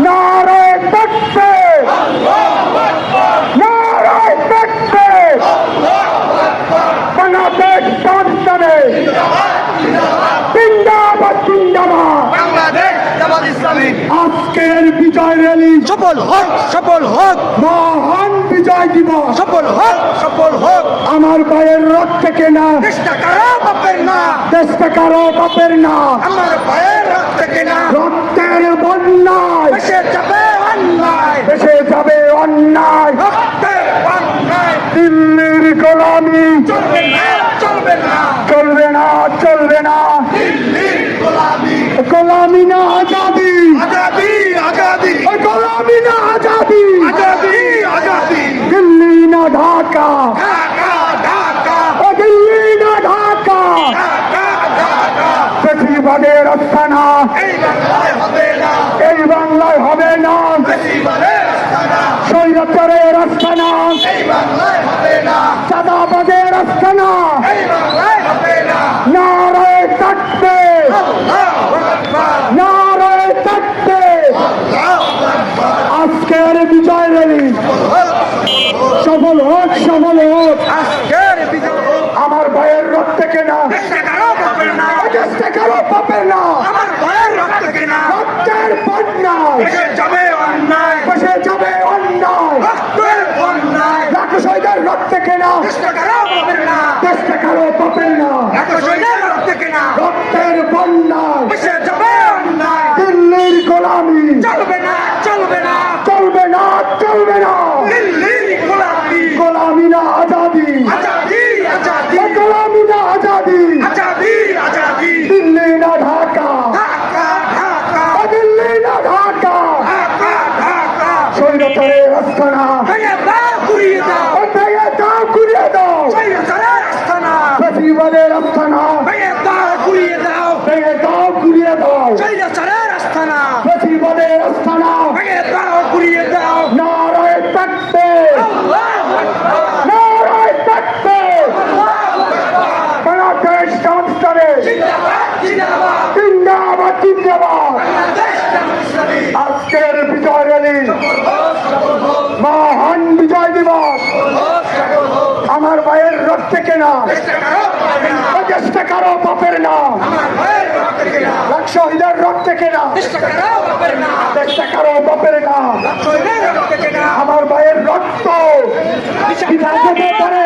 নারায়ে তাকবীর, নারায়ে তাকবীর, বাংলাদেশ জামাত জিন্দাবাদ জিন্দাবাদ। বাংলাদেশ জামাত ইসলামী আজকের বিজয় র্যালি সফল হোক, সফল হোক, মহান বিজয় দিবস। সফল হোক, সফল হোক। আমার ভাইয়ের রক্ত কেনা চেষ্টা করো বাপের না, চেষ্টা করো বাপের না, আমার ভাইয়ের রক্ত কেনা রক্তের বন্যায় বেসে যাবে অন্যায়, দেশে যাবে অন্যায়। রক্তের অন্যায় দিল্লির গোলামি চলবে না, চলবে না। চলবে না, চলবে না। দিল্লির গোলামি, গোলামি না আজাদি, আজাদি, আজাদি, গোলামি না আজাদি। আজাদি, আজাদি। দিল্লি না ঢাকা, ঢাকা, ঢাকা, দিল্লি না ঢাকা। ঢাকা, ঢাকা। বেশিবাদের আস্তানা এই বাংলায় হবে না, এই বাংলায় হবে না। বেশিবাদের আস্তানা। স্বৈরাচারের আস্তানা, এই বাংলায় হবে না, চাঁদাবাদের আস্তানা। এই বাংলায় হবে না। নারায়ে তাকবীর, আল্লাহু আকবার, নারায়ে তাকবীর। আল্লাহু আকবার। আজকের বিজয় র্যালি সফল হোক, সফল হোক। আজকের বিজয় হোক। আমার ভাইয়ের রক্ত কেনা চেষ্টা করো বাপের না, চেষ্টা করো পাপের না, আমার ভাইয়ের রক্ত কেনা রক্তের বন্যায় বেসে যাবে অন্যায়, বসে যাবে অন্যায়। রক্তের অন্যায়। লাখো শহীদের রক্ত কেনা চেষ্টা করো বাপের না, চেষ্টা করো পাপের না, এত শহীদের রক্ত কেনা রক্তের বন্যায়। বেসে যাবে অন্যায়। দিল্লির গোলামি চলবে না, চলবে না। চলবে না, চলবে না। দিল্লির গোলামি, গোলামি না আজাদি, আজাদি, আজাদি, গোলামি না আজাদি। আজাদি, আজাদি। দিল্লি না ঢাকা, ঢাকা, ঢাকা, দিল্লি না ঢাকা। ঢাকা, ঢাকা। স্বৈরাচারের আস্তানা ভেঙে দাও, ঘুরিয়ে দাও, ভেঙে দাও, ঘুরিয়ে দাও। স্বৈরাচারের আস্তানা। বেশিবাদের আস্তানা ভেঙে দাও, ঘুরিয়ে দাও, ভেঙে দাও, ঘুরিয়ে দাও। স্বৈরাচারের আস্তানা। বেশিবাদের আস্তানা ভেঙে দাও, ঘুরিয়ে দাও। নারায়ে তাকবীর, আল্লাহু আকবার, নারায়ে তাকবীর। আল্লাহু আকবার। বাংলাদেশ জামাত জিন্দাবাদ, জিন্দাবাদ। জিন্দাবাদ জিন্দাবাদ। বাংলাদেশ জামাত ইসলামী আজকের বিজয় র্যালি সফল হোক, সফল হোক, মহান বিজয় দিবস। সফল হোক, সফল হোক। আমার ভাইয়ের রক্ত কেনা চেষ্টা করো বাপের না, চেষ্টা করো পাপের না, আমার ভাইয়ের রক্ত কেনা লাখ শহীদের রক্ত কেনা চেষ্টা করো বাপের না, চেষ্টা করো পাপের না। শহীদের রক্ত কেনা আমার ভাইয়ের রক্ত বিনা যেতে পারে